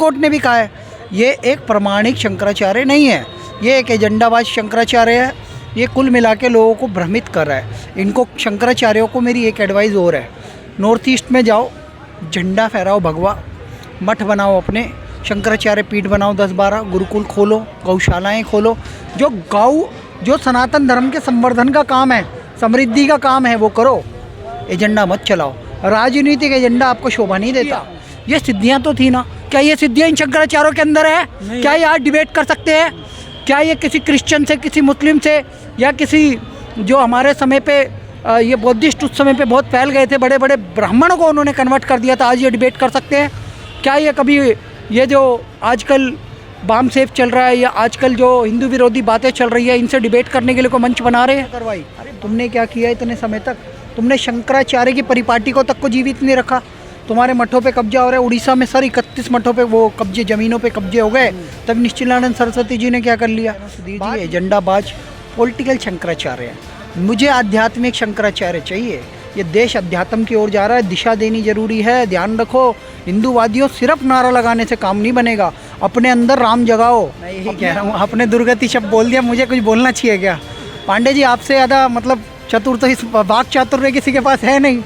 Court ने भी कहा है ये एक प्रमाणिक शंकराचार्य नहीं है, ये एक एजेंडाबाज शंकराचार्य है। ये कुल मिला के लोगों को भ्रमित कर रहा है। इनको शंकराचार्यों को मेरी एक एडवाइस और है, नॉर्थ ईस्ट में जाओ, झंडा फहराओ भगवा, मठ बनाओ, अपने शंकराचार्य पीठ बनाओ, 10-12 गुरुकुल खोलो, गौशालाएं खोलो। जो सनातन धर्म के संवर्धन का काम है, समृद्धि का काम है, वो करो। एजेंडा मत चलाओ, राजनीतिक एजेंडा आपको शोभा नहीं देता। ये सिद्धियां तो थी ना, क्या ये सिद्धियां इन शंकराचार्यों के अंदर है? क्या ये आज डिबेट कर सकते हैं? क्या ये किसी क्रिश्चियन से, किसी मुस्लिम से, या किसी जो हमारे समय पे ये बौद्धिस्ट उस समय पे बहुत फैल गए थे, बड़े बड़े ब्राह्मणों को उन्होंने कन्वर्ट कर दिया था, आज ये डिबेट कर सकते हैं? क्या ये कभी ये जो आजकल बाम सेफ चल रहा है या आजकल जो हिंदू विरोधी बातें चल रही है, इनसे डिबेट करने के लिए कोई मंच बना रहे हैं? करवाई। अरे तुमने क्या किया इतने समय तक? तुमने शंकराचार्य की परिपाटी को तक को जीवित नहीं रखा। तुम्हारे मठों पे कब्जा हो रहा है। उड़ीसा में सर 31 मठों पे वो कब्जे, ज़मीनों पे कब्जे हो गए। तब निश्चिलानंद सरस्वती जी ने क्या कर लिया? एजेंडाबाज पॉलिटिकल शंकराचार्य है। मुझे आध्यात्मिक शंकराचार्य चाहिए। ये देश अध्यात्म की ओर जा रहा है, दिशा देनी जरूरी है। ध्यान रखो, हिंदूवादियों सिर्फ नारा लगाने से काम नहीं बनेगा, अपने अंदर राम जगाओ। मैं यही कह रहा हूँ, आपने दुर्गति शब्द बोल दिया, मुझे कुछ बोलना चाहिए क्या? पांडे जी, आपसे ज़्यादा मतलब चतुर तो इस वाक चातुर्य किसी के पास है नहीं।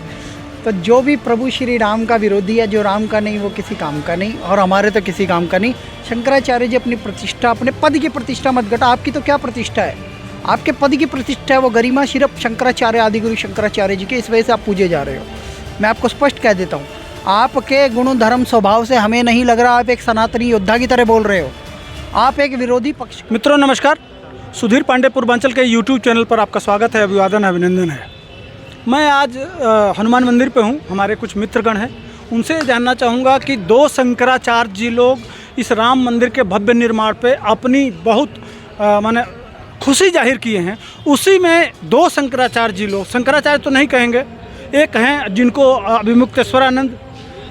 तो जो भी प्रभु श्री राम का विरोधी है, जो राम का नहीं, वो किसी काम का नहीं, और हमारे तो किसी काम का नहीं। शंकराचार्य जी अपनी प्रतिष्ठा, अपने पद की प्रतिष्ठा मत घटा। आपकी तो क्या प्रतिष्ठा है? आपके पद की प्रतिष्ठा है, वो गरिमा सिर्फ शंकराचार्य, आदिगुरु शंकराचार्य जी के, इस वजह से आप पूजे जा रहे हो। मैं आपको स्पष्ट कह देता हूँ, आपके गुण धर्म स्वभाव से हमें नहीं लग रहा आप एक सनातनी योद्धा की तरह बोल रहे हो, आप एक विरोधी पक्ष। मित्रों नमस्कार, सुधीर पांडे पूर्वांचल के यूट्यूब चैनल पर आपका स्वागत है, अभिवादन अभिनंदन है। मैं आज हनुमान मंदिर पे हूँ, हमारे कुछ मित्रगण हैं, उनसे जानना चाहूँगा कि 2 शंकराचार्य जी लोग इस राम मंदिर के भव्य निर्माण पे अपनी बहुत माने खुशी जाहिर किए हैं। उसी में 2 शंकराचार्य जी लोग, शंकराचार्य तो नहीं कहेंगे, एक हैं जिनको अभिमुक्तेश्वरानंद,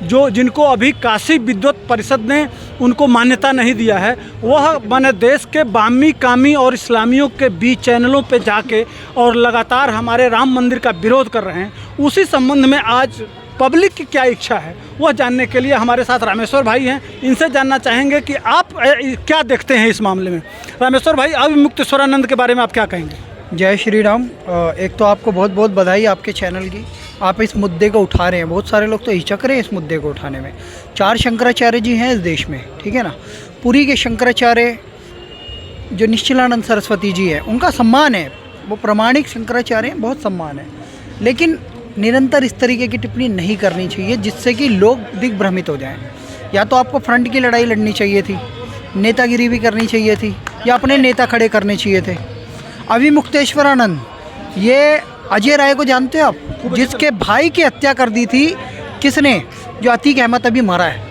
जिनको अभी काशी विद्वत परिषद ने उनको मान्यता नहीं दिया है, वह माने देश के बामी कामी और इस्लामियों के बीच चैनलों पे जाके और लगातार हमारे राम मंदिर का विरोध कर रहे हैं। उसी संबंध में आज पब्लिक की क्या इच्छा है वह जानने के लिए हमारे साथ रामेश्वर भाई हैं। इनसे जानना चाहेंगे कि आप क्या देखते हैं इस मामले में। रामेश्वर भाई, अभिमुक्तेश्वरानंद के बारे में आप क्या कहेंगे? जय श्री राम। एक तो आपको बहुत बहुत बधाई आपके चैनल की, आप इस मुद्दे को उठा रहे हैं। बहुत सारे लोग तो हिचक रहे हैं इस मुद्दे को उठाने में। 4 शंकराचार्य जी हैं इस देश में, ठीक है ना। पुरी के शंकराचार्य जो निश्चिलानंद सरस्वती जी हैं, उनका सम्मान है, वो प्रमाणिक शंकराचार्य हैं, बहुत सम्मान है। लेकिन निरंतर इस तरीके की टिप्पणी नहीं करनी चाहिए जिससे कि लोग दिग्भ्रमित हो जाएं। या तो आपको फ्रंट की लड़ाई लड़नी चाहिए थी, नेतागिरी भी करनी चाहिए थी, या अपने नेता खड़े करने चाहिए थे। अभिमुक्तेश्वरानंद, ये अजय राय को जानते हो आप, जिसके भाई की हत्या कर दी थी किसने? जो अतीक अहमद अभी मरा है,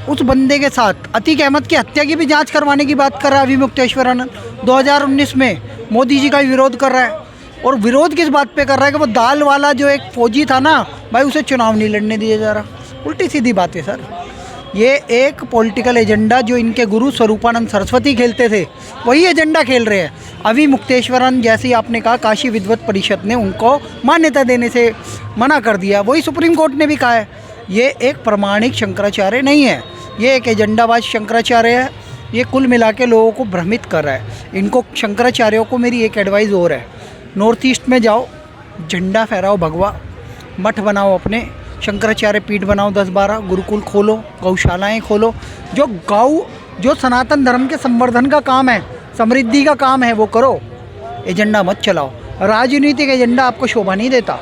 उस बंदे के साथ अतीक अहमद की हत्या की भी जांच करवाने की बात कर रहा है अभिमुक्तेश्वरानंद। 2019 में मोदी जी का विरोध कर रहा है, और विरोध किस बात पे कर रहा है कि वो दाल वाला जो एक फौजी था ना भाई, उसे चुनाव नहीं लड़ने दिया जा रहा। उल्टी सीधी बात है सर। ये एक पॉलिटिकल एजेंडा जो इनके गुरु स्वरूपानंद सरस्वती खेलते थे, वही एजेंडा खेल रहे हैं। अभिमुक्तेश्वरानंद, जैसे आपने कहा, काशी विद्वत परिषद ने उनको मान्यता देने से मना कर दिया। वही सुप्रीम कोर्ट ने भी कहा है ये एक प्रमाणिक शंकराचार्य नहीं है, ये एक एजेंडाबाज शंकराचार्य है। ये कुल मिला के लोगों को भ्रमित कर रहा है। इनको शंकराचार्यों को मेरी एक एडवाइस और है, नॉर्थ ईस्ट में जाओ, झंडा फहराओ भगवा, मठ बनाओ, अपने शंकराचार्य पीठ बनाओ, 10-12 गुरुकुल खोलो, गौशालाएं खोलो। जो सनातन धर्म के संवर्धन का काम है, समृद्धि का काम है, वो करो। एजेंडा मत चलाओ, राजनीतिक एजेंडा आपको शोभा नहीं देता।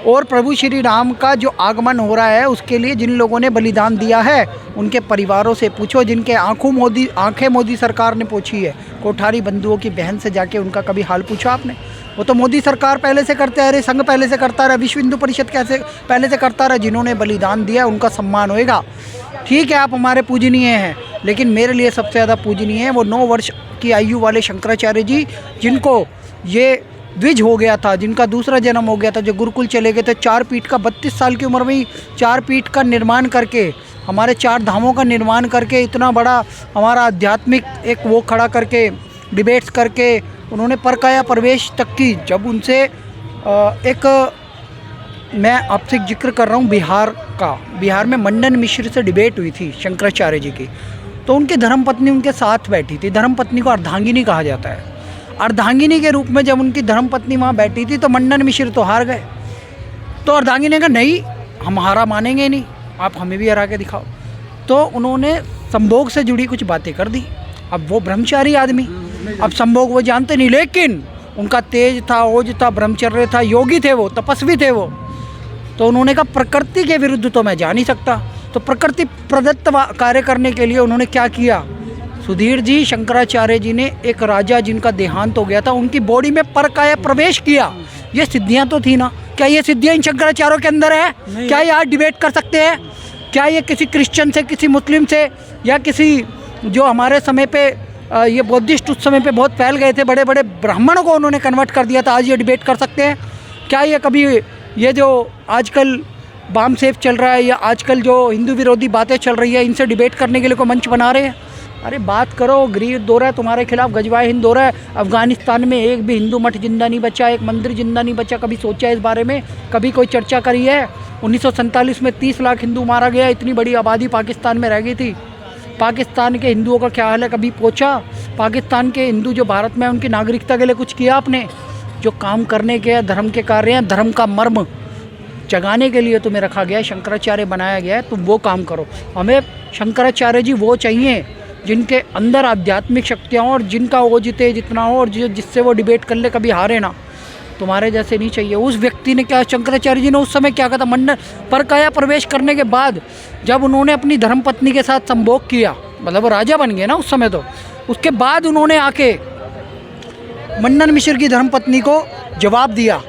और प्रभु श्री राम का जो आगमन हो रहा है, उसके लिए जिन लोगों ने बलिदान दिया है, उनके परिवारों से पूछो, जिनके आंखें मोदी सरकार ने पोंछी है। कोठारी बंधुओं की बहन से जाके उनका कभी हाल पूछा आपने? वो तो मोदी सरकार पहले से करते आ रहे, संघ पहले से करता रहा, विश्व हिंदू परिषद कैसे पहले से करता रहा। जिन्होंने बलिदान दिया उनका सम्मान होएगा। ठीक है, आप हमारे पूजनीय हैं, लेकिन मेरे लिए सबसे ज़्यादा पूजनीय है वो 9 वर्ष की आयु वाले शंकराचार्य जी, जिनको ये द्विज हो गया था, जिनका दूसरा जन्म हो गया था, जो गुरुकुल चले गए थे। 4 पीठ का 32 साल की उम्र में ही 4 पीठ का निर्माण करके, हमारे 4 धामों का निर्माण करके, इतना बड़ा हमारा आध्यात्मिक एक वो खड़ा करके, डिबेट्स करके, उन्होंने परकाया प्रवेश तक की। जब उनसे एक मैं आपसे जिक्र कर रहा हूँ बिहार का। बिहार में मंडन मिश्र से डिबेट हुई थी शंकराचार्य जी की, तो उनकी धर्मपत्नी उनके साथ बैठी थी। धर्मपत्नी को अर्धांगिनी कहा जाता है। अर्धांगिनी के रूप में जब उनकी धर्मपत्नी वहाँ बैठी थी तो मंडन मिश्र तो हार गए। तो अर्धांगिनी ने कहा नहीं, हम हारा मानेंगे नहीं, आप हमें भी हरा के दिखाओ। तो उन्होंने संभोग से जुड़ी कुछ बातें कर दी। अब वो ब्रह्मचारी आदमी, अब संभोग वो जानते नहीं, लेकिन उनका तेज था, ओज था, ब्रह्मचर्य था, योगी थे वो, तपस्वी थे वो। तो उन्होंने कहा प्रकृति के विरुद्ध तो मैं जा नहीं सकता। तो प्रकृति प्रदत्त कार्य करने के लिए उन्होंने क्या किया, सुधीर जी, शंकराचार्य जी ने एक राजा जिनका देहांत हो गया था उनकी बॉडी में परकाया प्रवेश किया। ये सिद्धियां तो थी ना, क्या ये सिद्धियां इन शंकराचार्यों के अंदर है? क्या ये आज डिबेट कर सकते हैं? क्या ये किसी क्रिश्चियन से, किसी मुस्लिम से, या किसी जो हमारे समय पे ये बौद्धिस्ट उस समय पे बहुत फैल गए थे, बड़े बड़े ब्राह्मणों को उन्होंने कन्वर्ट कर दिया था, आज ये डिबेट कर सकते हैं? क्या ये कभी ये जो आजकल बाम सेफ चल रहा है या आजकल जो हिंदू विरोधी बातें चल रही है, इनसे डिबेट करने के लिए कोई मंच बना रहे हैं? अरे बात करो, गृह दौरा है तुम्हारे खिलाफ, गजवाए हिंद दौरा है। अफगानिस्तान में एक भी हिंदू मठ जिंदा नहीं बचा, एक मंदिर जिंदा नहीं बचा। कभी सोचा है इस बारे में? कभी कोई चर्चा करी है? 1947 में 30 लाख हिंदू मारा गया, इतनी बड़ी आबादी पाकिस्तान में रह गई थी। पाकिस्तान के हिंदुओं का क्या हाल है, कभी पूछा? पाकिस्तान के हिंदू जो भारत में है उनकी नागरिकता के लिए कुछ किया आपने? जो काम करने के धर्म के कार्य हैं, धर्म का मर्म जगाने के लिए तुम्हें रखा गया है, शंकराचार्य बनाया गया है, तुम वो काम करो। हमें शंकराचार्य जी वो चाहिए जिनके अंदर आध्यात्मिक शक्तियाँ हो और जिनका ओजते जितना हो और जिससे वो डिबेट कर ले, कभी हारे ना। तुम्हारे जैसे नहीं चाहिए। उस व्यक्ति ने क्या, शंकराचार्य जी ने उस समय क्या कहा था? मंडन परकाया प्रवेश करने के बाद जब उन्होंने अपनी धर्मपत्नी के साथ संभोग किया, मतलब वो राजा बन गए ना उस समय, तो उसके बाद उन्होंने आके मंडन मिश्र की धर्मपत्नी को जवाब दिया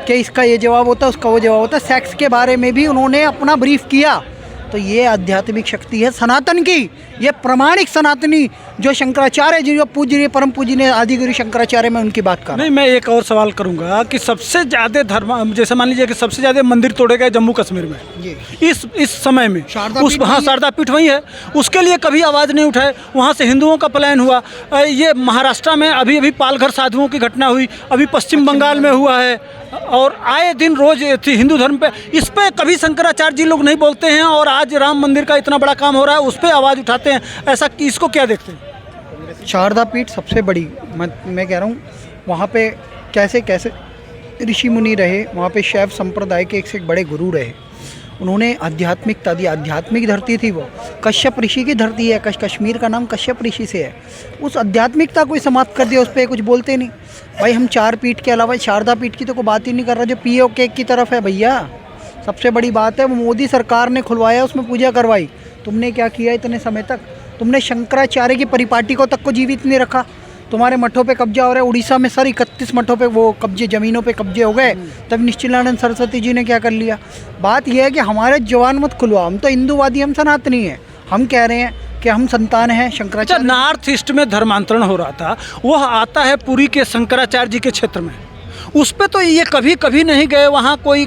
कि इसका ये जवाब होता है, उसका वो जवाब होता है। सेक्स के बारे में भी उन्होंने अपना ब्रीफ किया। तो ये आध्यात्मिक शक्ति है सनातन की, ये प्रमाणिक सनातनी जो शंकराचार्य जी, जो पूजनीय परम पूजनीय आदिगुरु शंकराचार्य, में उनकी बात कर। नहीं, मैं एक और सवाल करूंगा कि सबसे ज़्यादा धर्म, जैसे मान लीजिए कि सबसे ज़्यादा मंदिर तोड़े गए जम्मू कश्मीर में इस समय में, उस हाँ शारदा पीठ वहीं है, उसके लिए कभी आवाज़ नहीं उठाए। वहाँ से हिंदुओं का पलायन हुआ। ये महाराष्ट्र में अभी अभी पालघर साधुओं की घटना हुई, अभी पश्चिम बंगाल में हुआ है, और आए दिन रोज हिंदू धर्म पे, इस पे कभी शंकराचार्य जी लोग नहीं बोलते हैं, और आज राम मंदिर का इतना बड़ा काम हो रहा है उस पर आवाज़ उठाते हैं। ऐसा इसको क्या देखते हैं? शारदा पीठ सबसे बड़ी, मैं कह रहा हूँ, वहाँ पे कैसे कैसे ऋषि मुनि रहे, वहाँ पे शैव संप्रदाय के एक से एक बड़े गुरु रहे। उन्होंने आध्यात्मिकता दी, आध्यात्मिक धरती थी वो। कश्यप ऋषि की धरती है, कश्मीर का नाम कश्यप ऋषि से है। उस आध्यात्मिकता को समाप्त कर दिया, उस पर कुछ बोलते नहीं। भाई हम 4 पीठ के अलावा शारदा पीठ की तो कोई बात ही नहीं कर रहा, जो POK की तरफ है भैया। सबसे बड़ी बात है वो मोदी सरकार ने खुलवाया, उसमें पूजा करवाई। तुमने क्या किया इतने समय तक? तुमने शंकराचार्य की परिपाटी को तक को जीवित नहीं रखा। तुम्हारे मठों पे कब्जा हो रहा है। उड़ीसा में सर 31 मठों पे वो कब्जे, ज़मीनों पे कब्जे हो गए। तब निश्चिलानंद सरस्वती जी ने क्या कर लिया? बात यह है कि हमारे जवान मत खुलवाओ, हम तो हिंदूवादी, हम सनातनी हैं। हम कह रहे हैं कि हम संतान हैं शंकराचार्य। नॉर्थ ईस्ट में धर्मांतरण हो रहा था, वह आता है पुरी के शंकराचार्य जी के क्षेत्र में, उस पर तो ये कभी नहीं गए, वहाँ कोई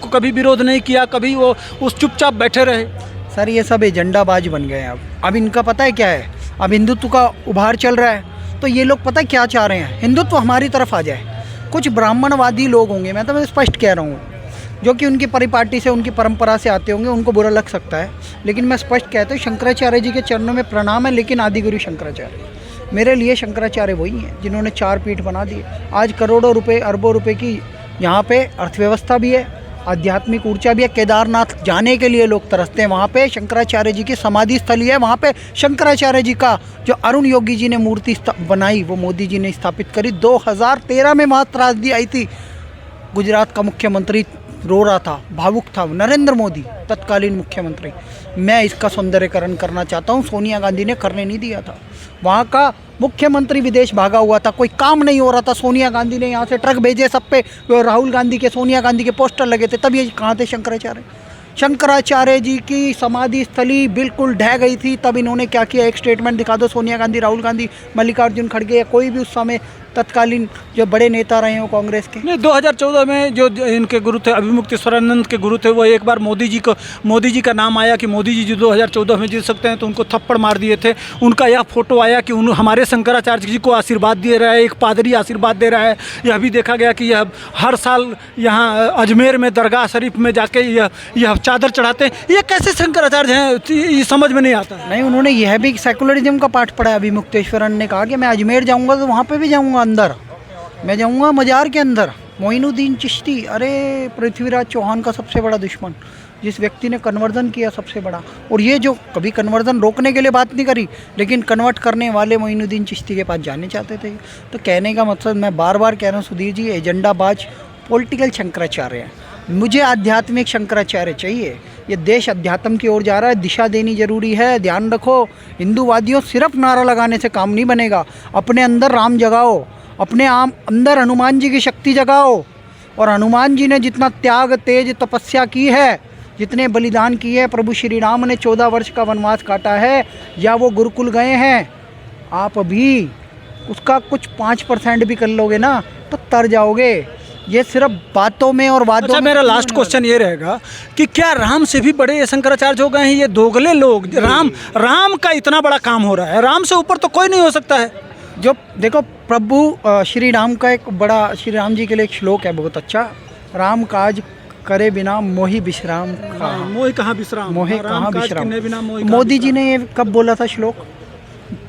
कभी विरोध नहीं किया, कभी वो उस चुपचाप बैठे रहे। सर ये सब एजेंडाबाज बन गए हैं। अब इनका पता है क्या है, अब हिंदुत्व का उभार चल रहा है, तो ये लोग पता है क्या चाह रहे हैं, हिंदुत्व हमारी तरफ आ जाए। कुछ ब्राह्मणवादी लोग होंगे, मैं तो स्पष्ट कह रहा हूँ, जो कि उनकी परिपाटी से, उनकी परंपरा से आते होंगे, उनको बुरा लग सकता है, लेकिन मैं स्पष्ट कहता हूँ शंकराचार्य जी के चरणों में प्रणाम है, लेकिन आदिगुरु शंकराचार्य मेरे लिए शंकराचार्य वही हैं जिन्होंने 4 पीठ बना दिए। आज करोड़ों रुपए, अरबों रुपए की यहाँ पे अर्थव्यवस्था भी है, आध्यात्मिक ऊर्जा भी है। केदारनाथ जाने के लिए लोग तरसते हैं। वहाँ पे शंकराचार्य जी की समाधि स्थली है। वहाँ पे शंकराचार्य जी का जो अरुण योगी जी ने मूर्ति बनाई, वो मोदी जी ने स्थापित करी। 2013 में वहाँ त्रासदी आई थी, गुजरात का मुख्यमंत्री रो रहा था, भावुक था, नरेंद्र मोदी तत्कालीन मुख्यमंत्री। मैं इसका सौंदर्यकरण करना चाहता हूँ, सोनिया गांधी ने करने नहीं दिया था। वहाँ का मुख्यमंत्री विदेश भागा हुआ था, कोई काम नहीं हो रहा था, सोनिया गांधी ने यहाँ से ट्रक भेजे, सब पे राहुल गांधी के, सोनिया गांधी के पोस्टर लगे थे, तब ये कहाँ थे शंकराचार्य? शंकराचार्य जी की समाधि स्थली बिल्कुल ढह गई थी, तब इन्होंने क्या किया, एक स्टेटमेंट दिखा दो, सोनिया गांधी, राहुल गांधी, मल्लिकार्जुन खड़गे या कोई भी उस समय तत्कालीन जो बड़े नेता रहे हो कांग्रेस के। नहीं, 2014 में जो इनके गुरु थे, अभिमुक्तेश्वरानंद के गुरु थे, वो एक बार मोदी जी का नाम आया कि मोदी जी जो 2014 में जीत सकते हैं, तो उनको थप्पड़ मार दिए थे। उनका यह फोटो आया कि हमारे शंकराचार्य जी को आशीर्वाद दे रहा है, एक पादरी आशीर्वाद दे रहा है। यह भी देखा गया कि यह हर साल यहाँ अजमेर में दरगाह शरीफ में जाके यह चादर चढ़ाते हैं। ये कैसे शंकराचार्य हैं, ये समझ में नहीं आता। नहीं, उन्होंने यह भी सेकुलरिज्म का पाठ पढ़ा है। अभिमुक्तेश्वरन ने कहा कि मैं अजमेर जाऊँगा तो वहाँ पर भी जाऊँगा अंदर, मैं जाऊँगा मज़ार के अंदर। मोइनुद्दीन चिश्ती, अरे पृथ्वीराज चौहान का सबसे बड़ा दुश्मन, जिस व्यक्ति ने कन्वर्जन किया सबसे बड़ा, और ये जो कभी कन्वर्जन रोकने के लिए बात नहीं करी, लेकिन कन्वर्ट करने वाले मोइनुद्दीन चिश्ती के पास जाने चाहते थे। तो कहने का मकसद मैं बार बार कह रहा हूँ सुधीर जी, एजेंडाबाज पॉलिटिकल शंकराचार्य हैं। मुझे आध्यात्मिक शंकराचार्य चाहिए। ये देश अध्यात्म की ओर जा रहा है, दिशा देनी जरूरी है। ध्यान रखो, हिंदूवादियों सिर्फ नारा लगाने से काम नहीं बनेगा। अपने अंदर राम जगाओ, अपने अंदर हनुमान जी की शक्ति जगाओ। और हनुमान जी ने जितना त्याग, तेज, तपस्या की है, जितने बलिदान किए हैं, प्रभु श्री राम ने 14 वर्ष का वनवास काटा है, या वो गुरुकुल गए हैं, आप भी उसका कुछ 5% भी कर लोगे ना तो तर जाओगे। ये सिर्फ बातों में और वादों में। मेरा लास्ट क्वेश्चन ये रहेगा कि क्या राम से भी बड़े शंकराचार्य हो गए हैं ये दोगले लोग? राम का इतना बड़ा काम हो रहा है, राम से ऊपर तो कोई नहीं हो सकता है। जो देखो, प्रभु श्री राम का एक बड़ा, श्री राम जी के लिए एक श्लोक है बहुत अच्छा, राम काज करे बिना मोहि विश्राम कहाँ। मोहि कहाँ विश्राम, मोहि कहाँ विश्राम। बिना मोदी जी ने ये कब बोला था श्लोक?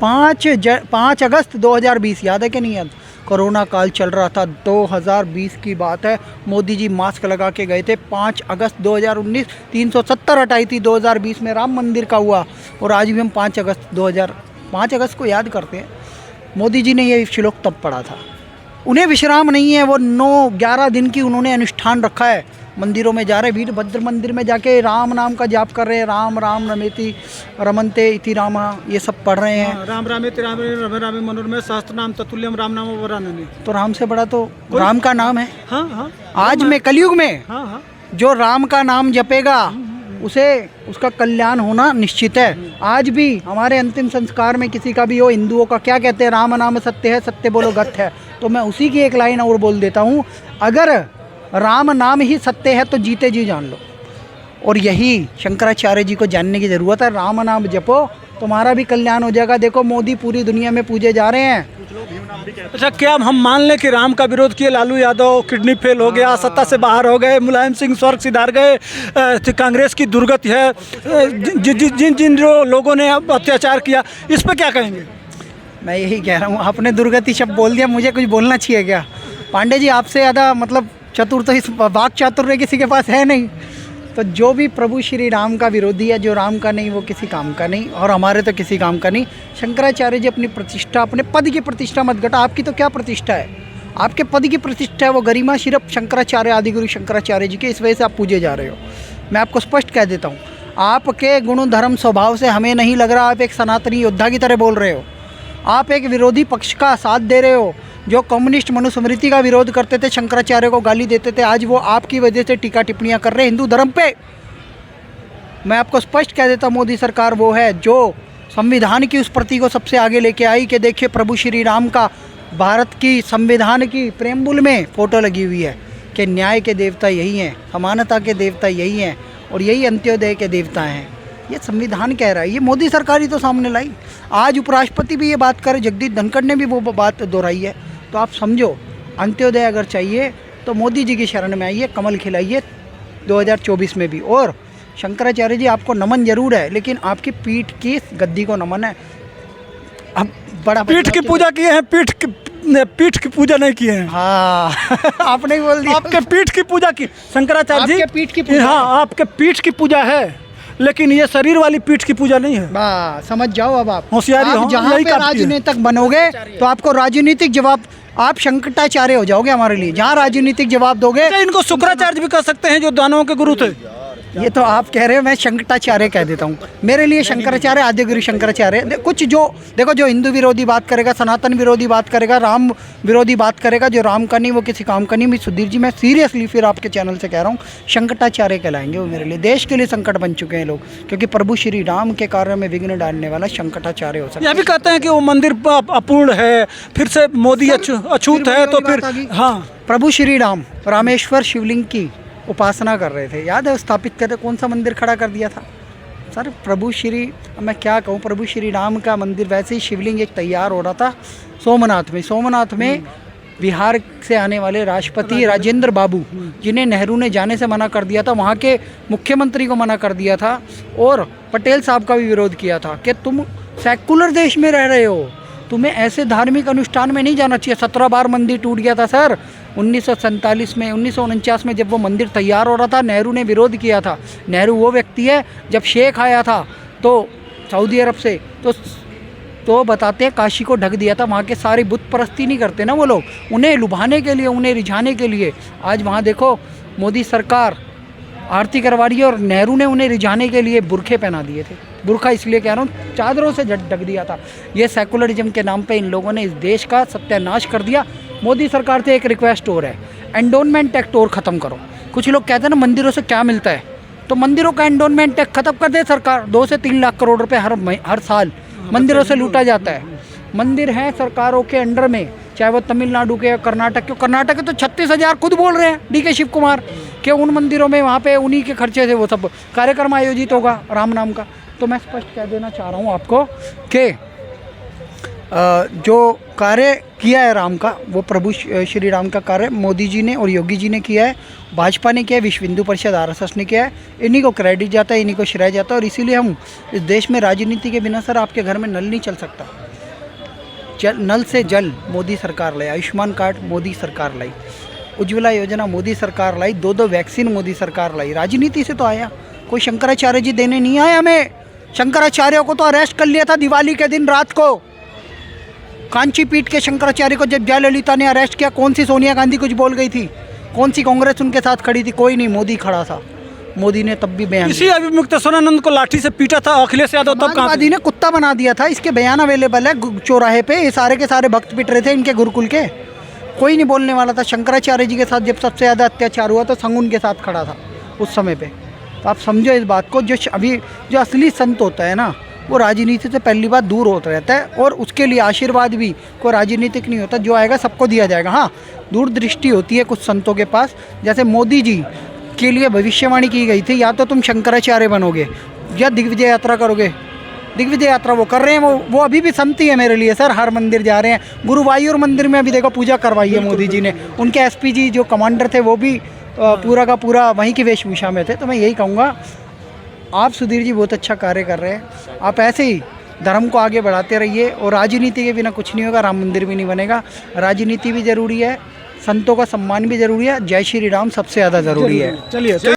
5 अगस्त 2020, याद है कि नहीं याद? कोरोना काल चल रहा था, 2020 की बात है। मोदी जी मास्क लगा के गए थे। 5 अगस्त 2019 370 हटाई थी, 2020 में राम मंदिर का हुआ, और आज भी हम 5 अगस्त को याद करते हैं। मोदी जी ने ये श्लोक तब पढ़ा था। उन्हें विश्राम नहीं है, वो 9-11 दिन की उन्होंने अनुष्ठान रखा है। मंदिरों में जा रहे, वीरभद्र मंदिर में जाके राम नाम का जाप कर रहे हैं, राम राम रमेति रमनते इति रामा, ये सब पढ़ रहे हैं। राम रामेति रामे रमे रामे मनोरमे सहस्त्र नाम ततुल्यम राम नाम वरानने। तो राम से बड़ा तो राम का नाम है। हाँ, आज में कलयुग में हाँ, जो राम का नाम जपेगा उसे उसका कल्याण होना निश्चित है। आज भी हमारे अंतिम संस्कार में किसी का भी हो, हिंदुओं का क्या कहते हैं, राम नाम सत्य है, सत्य बोलो गत है। तो मैं उसी की एक लाइन और बोल देता हूँ, अगर राम नाम ही सत्य है तो जीते जी जान लो। और यही शंकराचार्य जी को जानने की ज़रूरत है। राम नाम जपो, तुम्हारा भी कल्याण हो जाएगा। देखो, मोदी पूरी दुनिया में पूजे जा रहे हैं। अच्छा, क्या हम मान लें कि राम का विरोध किए लालू यादव किडनी फेल हो गया, सत्ता से बाहर हो गए, मुलायम सिंह स्वर्ग सिधार गए, कांग्रेस की दुर्गति है, जिन जो लोगों ने अत्याचार किया, इस पर क्या कहेंगे? मैं यही कह रहा हूँ, आपने दुर्गति शब्द बोल दिया, मुझे कुछ बोलना चाहिए क्या? पांडे जी, आपसे ज़्यादा मतलब चतुर तो इस वाक चातुर्य किसी के पास है नहीं। तो जो भी प्रभु श्री राम का विरोधी है, जो राम का नहीं, वो किसी काम का नहीं, और हमारे तो किसी काम का नहीं। शंकराचार्य जी अपनी प्रतिष्ठा, अपने पद की प्रतिष्ठा मत घटा। आपकी तो क्या प्रतिष्ठा है? आपके पद की प्रतिष्ठा है, वो गरिमा सिर्फ शंकराचार्य, आदिगुरु शंकराचार्य जी के, इस वजह से आप पूजे जा रहे हो। मैं आपको स्पष्ट कह देता हूँ, आपके गुण धर्म स्वभाव से हमें नहीं लग रहा आप एक सनातनी योद्धा की तरह बोल रहे हो। आप एक विरोधी पक्ष का साथ दे रहे हो। जो कम्युनिस्ट मनुस्मृति का विरोध करते थे, शंकराचार्य को गाली देते थे, आज वो आपकी वजह से टीका टिप्पणियां कर रहे हैं हिंदू धर्म पे। मैं आपको स्पष्ट कह देता, मोदी सरकार वो है जो संविधान की उस प्रति को सबसे आगे लेके आई कि देखिए, प्रभु श्री राम का भारत की संविधान की प्रेमबुल में फ़ोटो लगी हुई है कि न्याय के देवता यही हैं, समानता के देवता यही हैं, और यही अंत्योदय के देवता हैं। ये संविधान कह रहा है, ये मोदी सरकार ही तो सामने लाई। आज उपराष्ट्रपति भी ये बात करे, जगदीप धनखड़ ने भी वो बात दोहराई है। तो आप समझो, अंत्योदय अगर चाहिए तो मोदी जी की शरण में आइए, कमल खिलाइए 2024 में भी। और शंकराचार्य जी, आपको नमन जरूर है, लेकिन आपकी पीठ की गद्दी को नमन है। अब बड़ा पीठ की पूजा किए हैं, पीठ की पूजा नहीं किए हैं। हाँ आपने ही बोल दिया। आपके पीठ की पूजा की शंकराचार्य जी, आपके पीठ की पूजा। हाँ, आपके पीठ की पूजा है, लेकिन ये शरीर वाली पीठ की पूजा नहीं है। बस समझ जाओ। अब आप होशियारी हो, जहाँ पे राजनीतिक बनोगे तो आपको राजनीतिक जवाब, आप शंकराचार्य हो जाओगे हमारे लिए, जहाँ राजनीतिक जवाब दोगे। इनको शुक्राचार्य भी कह सकते हैं, जो दानवों के गुरु थे। ये तो आप कह रहे हो, मैं शंकराचार्य कह देता हूँ। मेरे लिए शंकराचार्य आद्यगुरु शंकराचार्य कुछ जो देखो, जो हिंदू विरोधी बात करेगा, सनातन विरोधी बात करेगा, राम विरोधी बात करेगा, जो राम का नहीं वो किसी काम का नहीं। मैं सुधीर जी, मैं सीरियसली फिर आपके चैनल से कह रहा हूँ, शंकराचार्य कहलाएंगे वो मेरे लिए। देश के लिए संकट बन चुके हैं लोग, क्योंकि प्रभु श्री राम के कार्य में विघ्न डालने वाला शंकराचार्य हो सकता है। यह भी कहते हैं कि वो मंदिर अपूर्ण है, फिर से मोदी अछूत है, तो फिर हाँ, प्रभु श्री राम रामेश्वर शिवलिंग की उपासना कर रहे थे, याद है? स्थापित करते कौन सा मंदिर खड़ा कर दिया था सर? प्रभु श्री, मैं क्या कहूँ, प्रभु श्री राम का मंदिर, वैसे ही शिवलिंग एक तैयार हो रहा था सोमनाथ में बिहार से आने वाले राष्ट्रपति राजेंद्र बाबू, जिन्हें नेहरू ने जाने से मना कर दिया था, वहाँ के मुख्यमंत्री को मना कर दिया था, और पटेल साहब का भी विरोध किया था कि तुम सेकुलर देश में रह रहे हो, तुम्हें ऐसे धार्मिक अनुष्ठान में नहीं जाना चाहिए। 17 बार मंदिर टूट गया था सर। 1947 में, 1949 में जब वो मंदिर तैयार हो रहा था, नेहरू ने विरोध किया था। नेहरू वो व्यक्ति है, जब शेख आया था तो सऊदी अरब से, तो बताते हैं काशी को ढक दिया था। वहाँ के सारी बुत परस्ती नहीं करते ना वो लोग, उन्हें लुभाने के लिए, उन्हें रिझाने के लिए। आज वहाँ देखो, मोदी सरकार आरती करवा रही है, और नेहरू ने उन्हें रिझाने के लिए बुरखे पहना दिए थे। बुरखा इसलिए कह रहा हूँ, चादरों से ढक दिया था। ये सेकुलरिज्म के नाम पे इन लोगों ने इस देश का सत्यानाश कर दिया। मोदी सरकार से एक रिक्वेस्ट और है, एंडोनमेंट टैक्स और ख़त्म करो। कुछ लोग कहते हैं ना मंदिरों से क्या मिलता है, तो मंदिरों का एंडोनमेंट टैक्स ख़त्म कर दे सरकार। 2 से 3 लाख करोड़ रुपए हर साल मंदिरों से लूटा जाता है। मंदिर हैं सरकारों के अंडर में, चाहे वो तमिलनाडु के या कर्नाटक के। कर्नाटक के तो 36,000 खुद बोल रहे हैं DK शिव कुमार कि उन मंदिरों में वहाँ पे उन्हीं के खर्चे से वो सब कार्यक्रम आयोजित होगा राम नाम का। तो मैं स्पष्ट कह देना चाह रहा हूँ आपको कि जो कार्य किया है राम का, वो प्रभु श्री राम का कार्य मोदी जी ने और योगी जी ने किया है, भाजपा ने किया है, विश्व हिंदू परिषद RSS ने किया है। इन्हीं को क्रेडिट जाता है, इन्हीं को श्रेय जाता है। और इसीलिए हम इस देश में राजनीति के बिना सर आपके घर में नल नहीं चल सकता। नल से जल मोदी सरकार लाई, आयुष्मान कार्ड मोदी सरकार लाई, उज्ज्वला योजना मोदी सरकार लाई, 2 वैक्सीन मोदी सरकार लाई। राजनीति से तो आया, कोई शंकराचार्य जी देने नहीं आए हमें। शंकराचार्य को तो अरेस्ट कर लिया था दिवाली के दिन रात को। कांची पीठ के शंकराचार्य को जब जयललिता ने अरेस्ट किया, कौन सी सोनिया गांधी कुछ बोल गई थी? कौन सी कांग्रेस उनके साथ खड़ी थी? कोई नहीं, मोदी खड़ा था। मोदी ने तब भी बयान, इसी अभिमुक्तेश्वरानंद को लाठी से पीटा था अखिलेश यादव, तब समाजवादी ने कुत्ता बना दिया था। इसके बयान अवेलेबल है चौराहे पे। ये सारे के सारे भक्त पिट रहे थे इनके गुरुकुल के, कोई नहीं बोलने वाला था। शंकराचार्य जी के साथ जब सबसे ज़्यादा अत्याचार हुआ तो संघ उनके साथ खड़ा था उस समय पे। तो आप समझो इस बात को, जो अभी जो असली संत होता है ना, वो राजनीति से पहली बार दूर होता रहता है, और उसके लिए आशीर्वाद भी कोई राजनीतिक नहीं होता। जो आएगा सबको दिया जाएगा। हाँ, दूरदृष्टि होती है कुछ संतों के पास। जैसे मोदी जी के लिए भविष्यवाणी की गई थी, या तो तुम शंकराचार्य बनोगे या दिग्विजय यात्रा करोगे। दिग्विजय यात्रा वो कर रहे हैं, वो अभी भी संत ही है मेरे लिए सर। हर मंदिर जा रहे हैं। गुरुवायूर मंदिर में अभी देखो पूजा करवाई है मोदी जी ने। उनके SP जी जो कमांडर थे वो भी पूरा का पूरा वहीं की वेशभूषा में थे। तो मैं यही कहूँगा, आप सुधीर जी बहुत अच्छा कार्य कर रहे हैं। आप ऐसे ही धर्म को आगे बढ़ाते रहिए, और राजनीति के बिना कुछ नहीं होगा। राम मंदिर भी नहीं बनेगा। राजनीति भी ज़रूरी है, संतों का सम्मान भी ज़रूरी है, जय श्री राम सबसे ज़्यादा ज़रूरी है। चलिए।